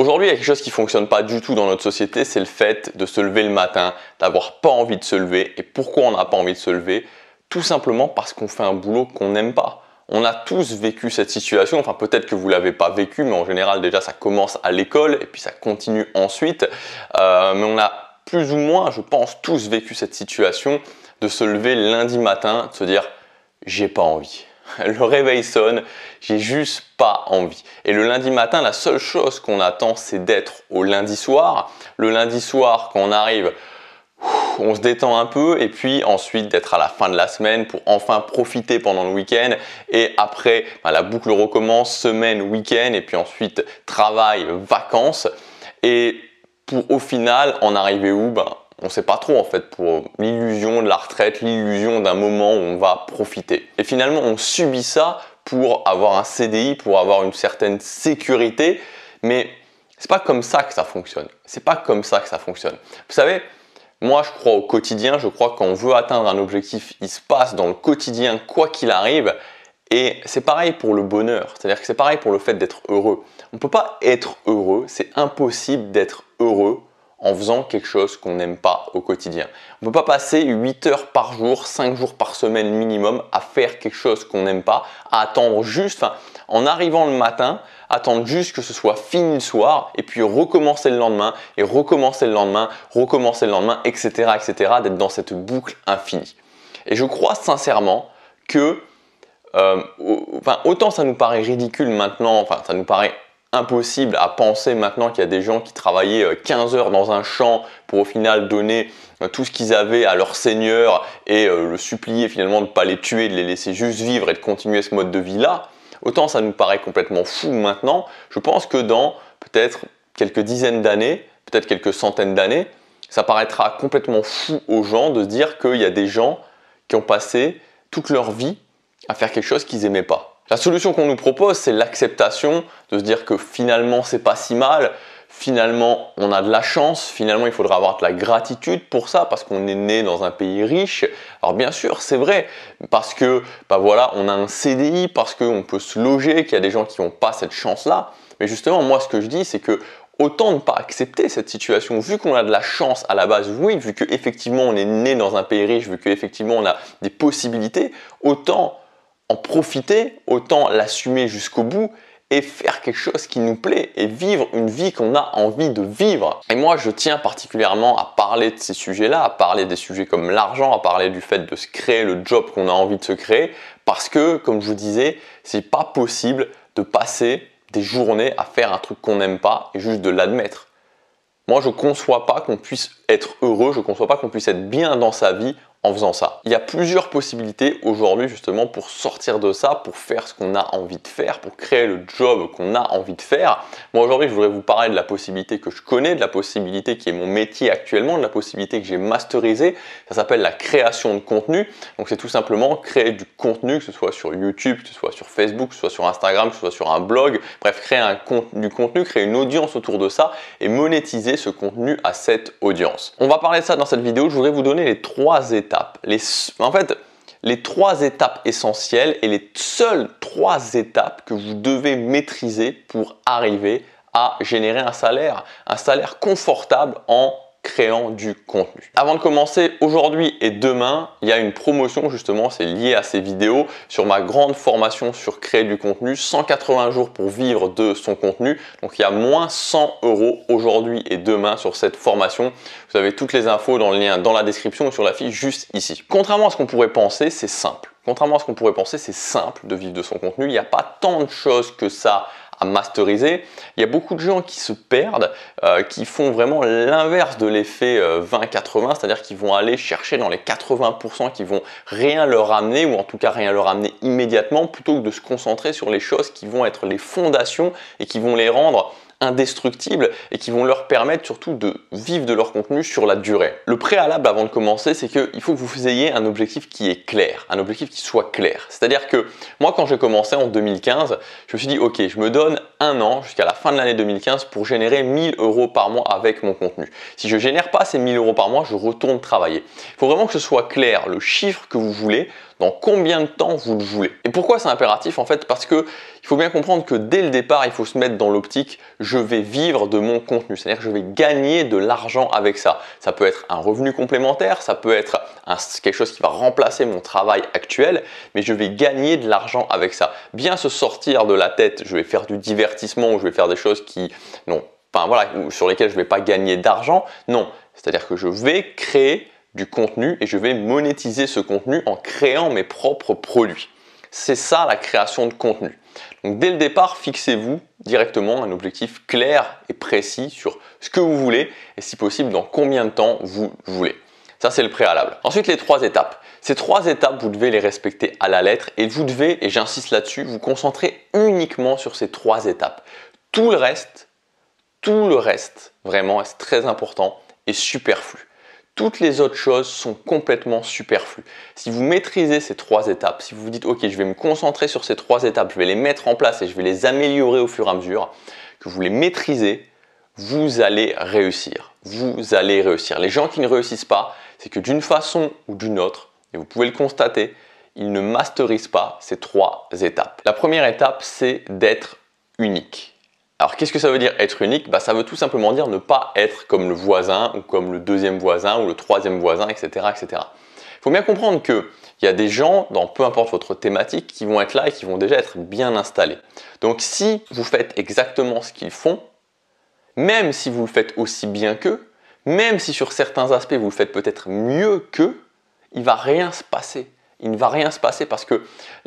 Aujourd'hui, il y a quelque chose qui ne fonctionne pas du tout dans notre société, c'est le fait de se lever le matin, d'avoir pas envie de se lever. Et pourquoi on n'a pas envie de se lever? Tout simplement parce qu'on fait un boulot qu'on n'aime pas. On a tous vécu cette situation, enfin peut-être que vous ne l'avez pas vécu, mais en général déjà ça commence à l'école et puis ça continue ensuite. Mais on a plus ou moins, je pense, tous vécu cette situation de se lever lundi matin, de se dire « j'ai pas envie ». Le réveil sonne, j'ai juste pas envie. Et le lundi matin, la seule chose qu'on attend, c'est d'être au lundi soir. Le lundi soir, quand on arrive, on se détend un peu et puis ensuite d'être à la fin de la semaine pour enfin profiter pendant le week-end. Et après, la boucle recommence, semaine, week-end et puis ensuite travail, vacances. Et pour au final en arriver où? On ne sait pas trop en fait, pour l'illusion de la retraite, l'illusion d'un moment où on va profiter. Et finalement, on subit ça pour avoir un CDI, pour avoir une certaine sécurité, mais c'est pas comme ça que ça fonctionne. C'est pas comme ça que ça fonctionne. Vous savez, moi je crois au quotidien, je crois que quand on veut atteindre un objectif, il se passe dans le quotidien quoi qu'il arrive. Et c'est pareil pour le bonheur, c'est-à-dire que c'est pareil pour le fait d'être heureux. On ne peut pas être heureux, c'est impossible d'être heureux en faisant quelque chose qu'on n'aime pas au quotidien. On ne peut pas passer 8 heures par jour, 5 jours par semaine minimum à faire quelque chose qu'on n'aime pas, à attendre juste, en arrivant le matin, attendre juste que ce soit fini le soir et puis recommencer le lendemain et recommencer le lendemain, etc., d'être dans cette boucle infinie. Et je crois sincèrement que autant ça nous paraît ridicule maintenant, ça nous paraît impossible à penser maintenant qu'il y a des gens qui travaillaient 15 heures dans un champ pour au final donner tout ce qu'ils avaient à leur seigneur et le supplier finalement de ne pas les tuer, de les laisser juste vivre et de continuer ce mode de vie là. Autant ça nous paraît complètement fou maintenant, je pense que dans peut-être quelques dizaines d'années, peut-être quelques centaines d'années, ça paraîtra complètement fou aux gens de se dire qu'il y a des gens qui ont passé toute leur vie à faire quelque chose qu'ils n'aimaient pas. La solution qu'on nous propose, c'est l'acceptation de se dire que finalement c'est pas si mal, finalement on a de la chance, finalement il faudra avoir de la gratitude pour ça parce qu'on est né dans un pays riche. Alors bien sûr c'est vrai, parce que on a un CDI, parce qu'on peut se loger, qu'il y a des gens qui n'ont pas cette chance-là. Mais justement moi ce que je dis c'est que autant ne pas accepter cette situation, vu qu'on a de la chance à la base, oui, vu qu'effectivement on est né dans un pays riche, vu qu'effectivement on a des possibilités, autant en profiter, autant l'assumer jusqu'au bout et faire quelque chose qui nous plaît et vivre une vie qu'on a envie de vivre. Et moi, je tiens particulièrement à parler de ces sujets-là, à parler des sujets comme l'argent, à parler du fait de se créer le job qu'on a envie de se créer parce que, comme je vous disais, c'est pas possible de passer des journées à faire un truc qu'on n'aime pas et juste de l'admettre. Moi, je ne conçois pas qu'on puisse être heureux, je ne conçois pas qu'on puisse être bien dans sa vie en faisant ça. Il y a plusieurs possibilités aujourd'hui justement pour sortir de ça, pour faire ce qu'on a envie de faire, pour créer le job qu'on a envie de faire. Moi aujourd'hui je voudrais vous parler de la possibilité que je connais, de la possibilité qui est mon métier actuellement, de la possibilité que j'ai masterisée. Ça s'appelle la création de contenu. Donc c'est tout simplement créer du contenu, que ce soit sur YouTube, que ce soit sur Facebook, que ce soit sur Instagram, que ce soit sur un blog. Bref, créer du contenu, créer une audience autour de ça et monétiser ce contenu à cette audience. On va parler de ça dans cette vidéo. Je voudrais vous donner les 3 étapes. Les 3 étapes essentielles et les seules 3 étapes que vous devez maîtriser pour arriver à générer un salaire confortable en créant du contenu. Avant de commencer, aujourd'hui et demain, il y a une promotion justement, c'est lié à ces vidéos, sur ma grande formation sur créer du contenu, 180 jours pour vivre de son contenu. Donc il y a moins 100 € aujourd'hui et demain sur cette formation. Vous avez toutes les infos dans le lien dans la description ou sur la fiche juste ici. Contrairement à ce qu'on pourrait penser, c'est simple. Contrairement à ce qu'on pourrait penser, c'est simple de vivre de son contenu. Il n'y a pas tant de choses que ça à masteriser. Il y a beaucoup de gens qui se perdent, qui font vraiment l'inverse de l'effet 20-80, c'est-à-dire qu'ils vont aller chercher dans les 80% qui vont rien leur amener, ou en tout cas rien leur amener immédiatement, plutôt que de se concentrer sur les choses qui vont être les fondations et qui vont les rendre indestructibles et qui vont leur permettre surtout de vivre de leur contenu sur la durée. Le préalable avant de commencer, c'est qu'il faut que vous ayez un objectif qui est clair, un objectif qui soit clair. C'est-à-dire que moi, quand j'ai commencé en 2015, je me suis dit, ok, je me donne un an jusqu'à la fin de l'année 2015 pour générer 1000 € par mois avec mon contenu. Si je génère pas ces 1000 € par mois, je retourne travailler. Il faut vraiment que ce soit clair, le chiffre que vous voulez. dans combien de temps vous le voulez. Et pourquoi c'est impératif en fait? Parce que il faut bien comprendre que dès le départ, il faut se mettre dans l'optique je vais vivre de mon contenu, c'est-à-dire que je vais gagner de l'argent avec ça. Ça peut être un revenu complémentaire, ça peut être quelque chose qui va remplacer mon travail actuel, mais je vais gagner de l'argent avec ça. Bien se sortir de la tête, je vais faire du divertissement ou je vais faire des choses qui sur lesquelles je ne vais pas gagner d'argent. Non, c'est-à-dire que je vais créer du contenu et je vais monétiser ce contenu en créant mes propres produits. C'est ça la création de contenu. Donc dès le départ, fixez-vous directement un objectif clair et précis sur ce que vous voulez et si possible dans combien de temps vous voulez. Ça c'est le préalable. Ensuite les 3 étapes. Ces 3 étapes, vous devez les respecter à la lettre et vous devez, et j'insiste là-dessus, vous concentrer uniquement sur ces 3 étapes. Tout le reste, vraiment, c'est très important, est superflu. Toutes les autres choses sont complètement superflues. Si vous maîtrisez ces 3 étapes, si vous vous dites ok, je vais me concentrer sur ces 3 étapes, je vais les mettre en place et je vais les améliorer au fur et à mesure, que vous les maîtrisez, vous allez réussir. Vous allez réussir. Les gens qui ne réussissent pas, c'est que d'une façon ou d'une autre, et vous pouvez le constater, ils ne masterisent pas ces 3 étapes. La première étape, c'est d'être unique. Alors, qu'est-ce que ça veut dire être unique? Ça veut tout simplement dire ne pas être comme le voisin ou comme le deuxième voisin ou le troisième voisin, etc. etc. Il faut bien comprendre qu'il y a des gens, dans peu importe votre thématique, qui vont être là et qui vont déjà être bien installés. Donc, si vous faites exactement ce qu'ils font, même si vous le faites aussi bien qu'eux, même si sur certains aspects vous le faites peut-être mieux qu'eux, il ne va rien se passer. Il ne va rien se passer parce que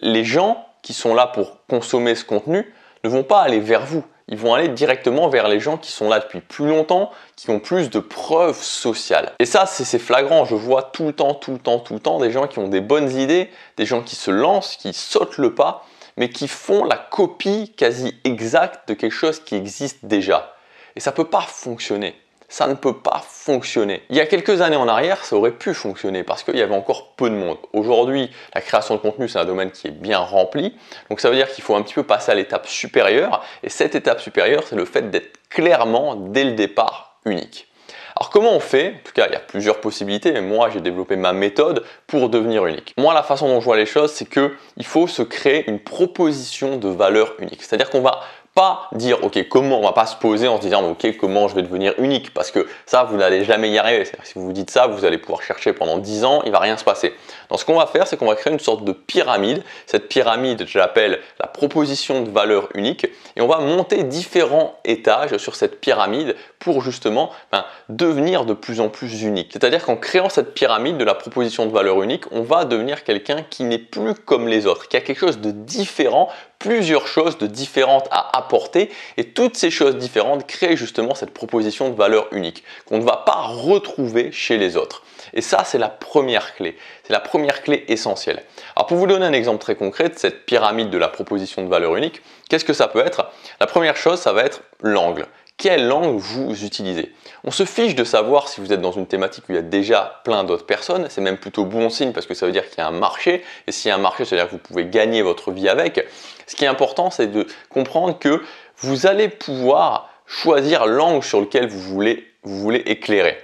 les gens qui sont là pour consommer ce contenu ne vont pas aller vers vous. Ils vont aller directement vers les gens qui sont là depuis plus longtemps, qui ont plus de preuves sociales. Et ça, c'est flagrant. Je vois tout le temps des gens qui ont des bonnes idées, des gens qui se lancent, qui sautent le pas, mais qui font la copie quasi exacte de quelque chose qui existe déjà. Et ça ne peut pas fonctionner. Ça ne peut pas fonctionner. Il y a quelques années en arrière, ça aurait pu fonctionner parce qu'il y avait encore peu de monde. Aujourd'hui, la création de contenu, c'est un domaine qui est bien rempli. Donc ça veut dire qu'il faut un petit peu passer à l'étape supérieure. Et cette étape supérieure, c'est le fait d'être clairement, dès le départ, unique. Alors comment on fait? En tout cas, il y a plusieurs possibilités, mais moi, j'ai développé ma méthode pour devenir unique. Moi, la façon dont je vois les choses, c'est qu'il faut se créer une proposition de valeur unique. C'est-à-dire qu'on va pas dire ok comment, on va pas se poser en se disant ok comment je vais devenir unique parce que ça vous n'allez jamais y arriver. Si vous vous dites ça, vous allez pouvoir chercher pendant 10 ans, il va rien se passer. Donc ce qu'on va faire, c'est qu'on va créer une sorte de pyramide. Cette pyramide, je l'appelle la proposition de valeur unique et on va monter différents étages sur cette pyramide pour justement devenir de plus en plus unique. C'est-à-dire qu'en créant cette pyramide de la proposition de valeur unique, on va devenir quelqu'un qui n'est plus comme les autres, qui a quelque chose de différent, plusieurs choses de différentes à apporter et toutes ces choses différentes créent justement cette proposition de valeur unique qu'on ne va pas retrouver chez les autres. Et ça, c'est la première clé. C'est la première clé essentielle. Alors pour vous donner un exemple très concret de cette pyramide de la proposition de valeur unique, qu'est-ce que ça peut être? La première chose, ça va être l'angle. Quelle langue vous utilisez? On se fiche de savoir si vous êtes dans une thématique où il y a déjà plein d'autres personnes, c'est même plutôt bon signe parce que ça veut dire qu'il y a un marché, et s'il y a un marché, ça veut dire que vous pouvez gagner votre vie avec. Ce qui est important, c'est de comprendre que vous allez pouvoir choisir l'angle sur lequel vous voulez éclairer.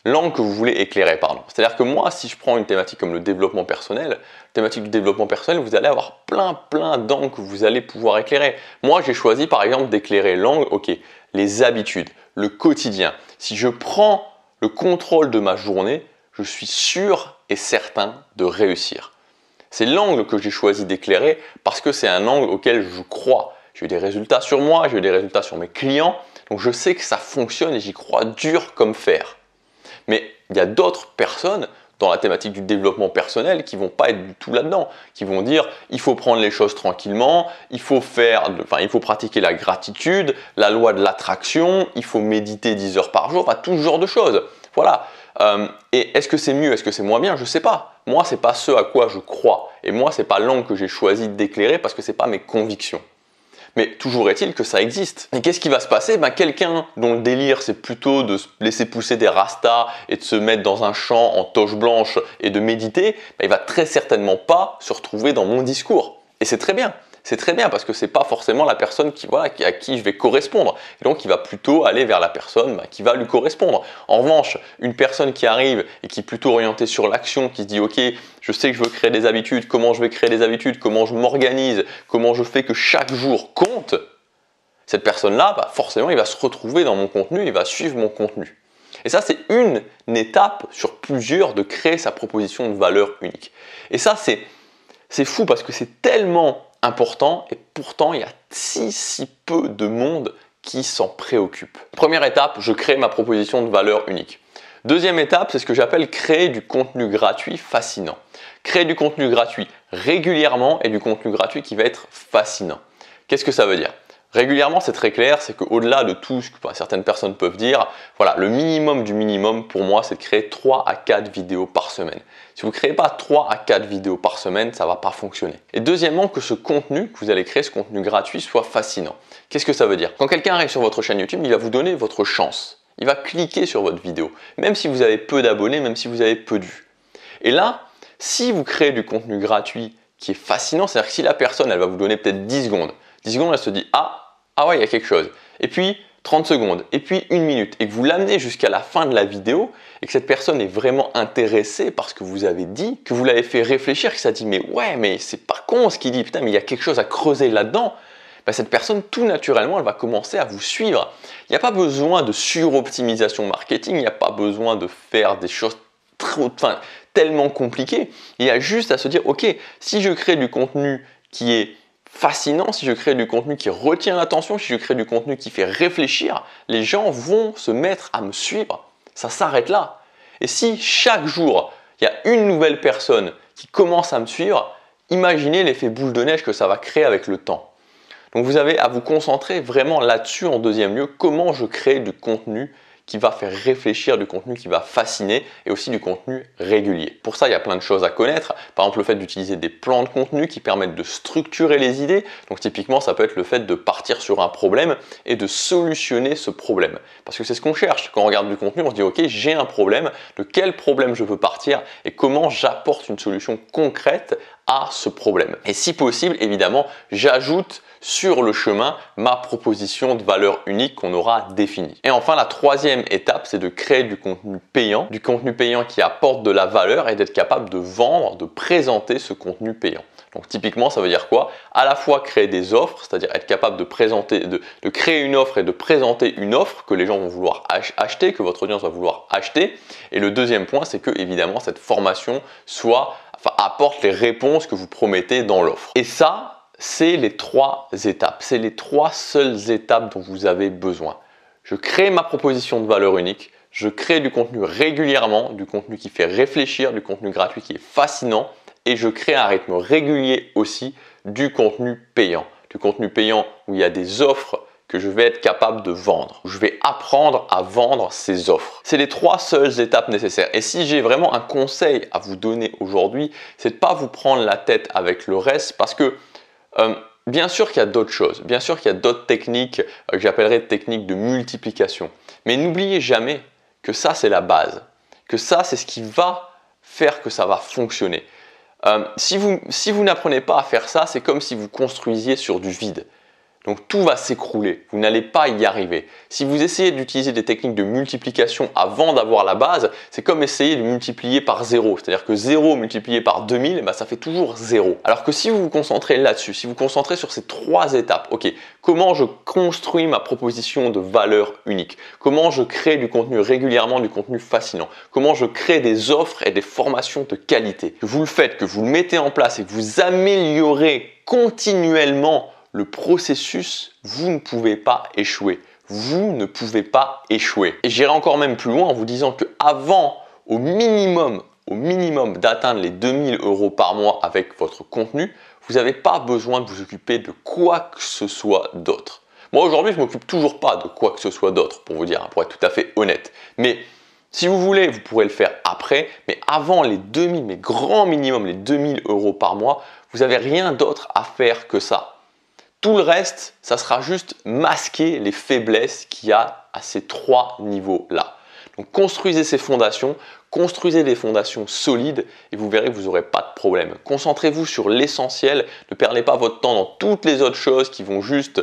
L'angle que vous voulez éclairer, pardon. C'est-à-dire que moi, si je prends une thématique comme le développement personnel, thématique du développement personnel, vous allez avoir plein d'angles que vous allez pouvoir éclairer. Moi, j'ai choisi par exemple d'éclairer l'angle, ok, les habitudes, le quotidien. Si je prends le contrôle de ma journée, je suis sûr et certain de réussir. C'est l'angle que j'ai choisi d'éclairer parce que c'est un angle auquel je crois. J'ai eu des résultats sur moi, j'ai eu des résultats sur mes clients, donc je sais que ça fonctionne et j'y crois dur comme fer. Mais il y a d'autres personnes dans la thématique du développement personnel qui vont pas être du tout là-dedans, qui vont dire il faut prendre les choses tranquillement, il faut pratiquer la gratitude, la loi de l'attraction, il faut méditer 10 heures par jour, tout ce genre de choses. Voilà. Et est-ce que c'est mieux, est-ce que c'est moins bien? Je ne sais pas. Moi, c'est pas ce à quoi je crois. Et moi, c'est pas l'angle que j'ai choisi d'éclairer parce que c'est pas mes convictions. Mais toujours est-il que ça existe. Et qu'est-ce qui va se passer? Quelqu'un dont le délire c'est plutôt de se laisser pousser des rastas et de se mettre dans un champ en toche blanche et de méditer, il va très certainement pas se retrouver dans mon discours. Et c'est très bien. c'est très bien parce que c'est pas forcément la personne à qui je vais correspondre. Et donc, il va plutôt aller vers la personne qui va lui correspondre. En revanche, une personne qui arrive et qui est plutôt orientée sur l'action, qui se dit « Ok, je sais que je veux créer des habitudes, comment je vais créer des habitudes, comment je m'organise, comment je fais que chaque jour compte », cette personne-là, forcément, il va se retrouver dans mon contenu, il va suivre mon contenu. Et ça, c'est une étape sur plusieurs de créer sa proposition de valeur unique. Et ça, c'est fou parce que c'est tellement important et pourtant, il y a si peu de monde qui s'en préoccupe. Première étape, je crée ma proposition de valeur unique. Deuxième étape, c'est ce que j'appelle créer du contenu gratuit fascinant. Créer du contenu gratuit régulièrement et du contenu gratuit qui va être fascinant. Qu'est-ce que ça veut dire ? Régulièrement, c'est très clair, c'est qu'au-delà de tout ce que certaines personnes peuvent dire, voilà, le minimum du minimum pour moi, c'est de créer 3 à 4 vidéos par semaine. Si vous ne créez pas 3 à 4 vidéos par semaine, ça ne va pas fonctionner. Et deuxièmement, que ce contenu que vous allez créer, ce contenu gratuit, soit fascinant. Qu'est-ce que ça veut dire ? Quand quelqu'un arrive sur votre chaîne YouTube, il va vous donner votre chance. Il va cliquer sur votre vidéo, même si vous avez peu d'abonnés, même si vous avez peu de vues. Et là, si vous créez du contenu gratuit qui est fascinant, c'est-à-dire que si la personne, elle va vous donner peut-être 10 secondes, 10 secondes, elle se dit « Ah ouais, il y a quelque chose ». Et puis 30 secondes, et puis 1 minute, et que vous l'amenez jusqu'à la fin de la vidéo, et que cette personne est vraiment intéressée par ce que vous avez dit, que vous l'avez fait réfléchir, que ça dit « Mais ouais, mais c'est pas con ce qu'il dit, putain, mais il y a quelque chose à creuser là-dedans ». Cette personne, tout naturellement, elle va commencer à vous suivre. Il n'y a pas besoin de suroptimisation marketing, il n'y a pas besoin de faire des choses tellement compliquées. Il y a juste à se dire « Ok, si je crée du contenu qui est fascinant, si je crée du contenu qui retient l'attention, si je crée du contenu qui fait réfléchir, les gens vont se mettre à me suivre. Ça s'arrête là. Et si chaque jour, il y a une nouvelle personne qui commence à me suivre, imaginez l'effet boule de neige que ça va créer avec le temps. Donc vous avez à vous concentrer vraiment là-dessus en deuxième lieu, comment je crée du contenu qui va faire réfléchir, du contenu qui va fasciner et aussi du contenu régulier. Pour ça, il y a plein de choses à connaître. Par exemple, le fait d'utiliser des plans de contenu qui permettent de structurer les idées. Donc typiquement, ça peut être le fait de partir sur un problème et de solutionner ce problème. Parce que c'est ce qu'on cherche. Quand on regarde du contenu, on se dit « Ok, j'ai un problème. De quel problème je veux partir et comment j'apporte une solution concrète à ce problème ?» Et si possible, évidemment, j'ajoute sur le chemin ma proposition de valeur unique qu'on aura définie. Et enfin, la troisième étape, c'est de créer du contenu payant qui apporte de la valeur et d'être capable de vendre, de présenter ce contenu payant. Donc typiquement, ça veut dire quoi? À la fois créer des offres, c'est-à-dire être capable de présenter, de créer une offre et de présenter une offre que les gens vont vouloir acheter, que votre audience va vouloir acheter. Et le deuxième point, c'est que évidemment cette formation apporte les réponses que vous promettez dans l'offre. Et ça, c'est les 3 étapes. C'est les 3 seules étapes dont vous avez besoin. Je crée ma proposition de valeur unique. Je crée du contenu régulièrement, du contenu qui fait réfléchir, du contenu gratuit qui est fascinant. Et je crée à un rythme régulier aussi du contenu payant. Du contenu payant où il y a des offres que je vais être capable de vendre. Je vais apprendre à vendre ces offres. C'est les 3 seules étapes nécessaires. Et si j'ai vraiment un conseil à vous donner aujourd'hui, c'est de ne pas vous prendre la tête avec le reste parce que bien sûr qu'il y a d'autres choses, bien sûr qu'il y a d'autres techniques que j'appellerais techniques de multiplication. Mais n'oubliez jamais que ça, c'est la base. Que ça, c'est ce qui va faire que ça va fonctionner. Si vous n'apprenez pas à faire ça, c'est comme si vous construisiez sur du vide. Donc tout va s'écrouler, vous n'allez pas y arriver. Si vous essayez d'utiliser des techniques de multiplication avant d'avoir la base, c'est comme essayer de multiplier par 0. C'est-à-dire que 0 multiplié par 2000, ça fait toujours 0. Alors que si vous vous concentrez là-dessus, si vous vous concentrez sur ces 3 étapes, ok, comment je construis ma proposition de valeur unique? Comment je crée du contenu régulièrement, du contenu fascinant? Comment je crée des offres et des formations de qualité? Que vous le faites, que vous le mettez en place et que vous améliorez continuellement le processus, vous ne pouvez pas échouer. Vous ne pouvez pas échouer. Et j'irai encore même plus loin en vous disant qu'avant, au minimum d'atteindre les 2000 € par mois avec votre contenu, vous n'avez pas besoin de vous occuper de quoi que ce soit d'autre. Moi aujourd'hui, je ne m'occupe toujours pas de quoi que ce soit d'autre, pour vous dire, pour être tout à fait honnête. Mais si vous voulez, vous pourrez le faire après. Mais avant les 2000, mais grand minimum, les 2000 € par mois, vous n'avez rien d'autre à faire que ça. Tout le reste, ça sera juste masquer les faiblesses qu'il y a à ces 3 niveaux-là. Donc construisez ces fondations, construisez des fondations solides et vous verrez que vous n'aurez pas de problème. Concentrez-vous sur l'essentiel, ne perdez pas votre temps dans toutes les autres choses qui vont juste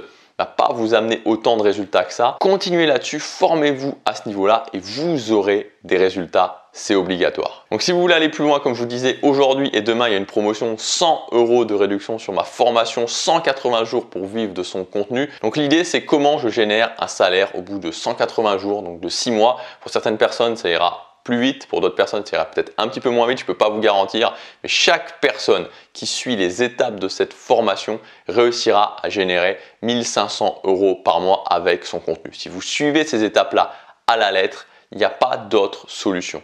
pas vous amener autant de résultats que ça. Continuez là-dessus, formez-vous à ce niveau-là et vous aurez des résultats, c'est obligatoire. Donc si vous voulez aller plus loin, comme je vous disais, aujourd'hui et demain, il y a une promotion 100 € de réduction sur ma formation 180 jours pour vivre de son contenu. Donc l'idée, c'est comment je génère un salaire au bout de 180 jours, donc de 6 mois. Pour certaines personnes, ça ira plus vite, pour d'autres personnes ça ira peut-être un petit peu moins vite, je ne peux pas vous garantir, mais chaque personne qui suit les étapes de cette formation réussira à générer 1500 € par mois avec son contenu. Si vous suivez ces étapes-là à la lettre, il n'y a pas d'autre solution.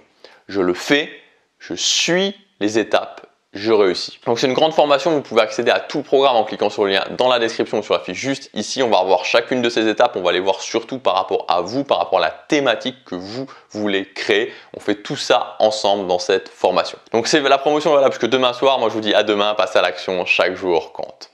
Je le fais, je suis les étapes, je réussis. Donc c'est une grande formation, vous pouvez accéder à tout le programme en cliquant sur le lien dans la description ou sur la fiche juste ici. On va revoir chacune de ces étapes, on va les voir surtout par rapport à vous, par rapport à la thématique que vous voulez créer. On fait tout ça ensemble dans cette formation. Donc c'est la promotion valable jusque demain soir. Moi je vous dis à demain, passez à l'action, chaque jour compte.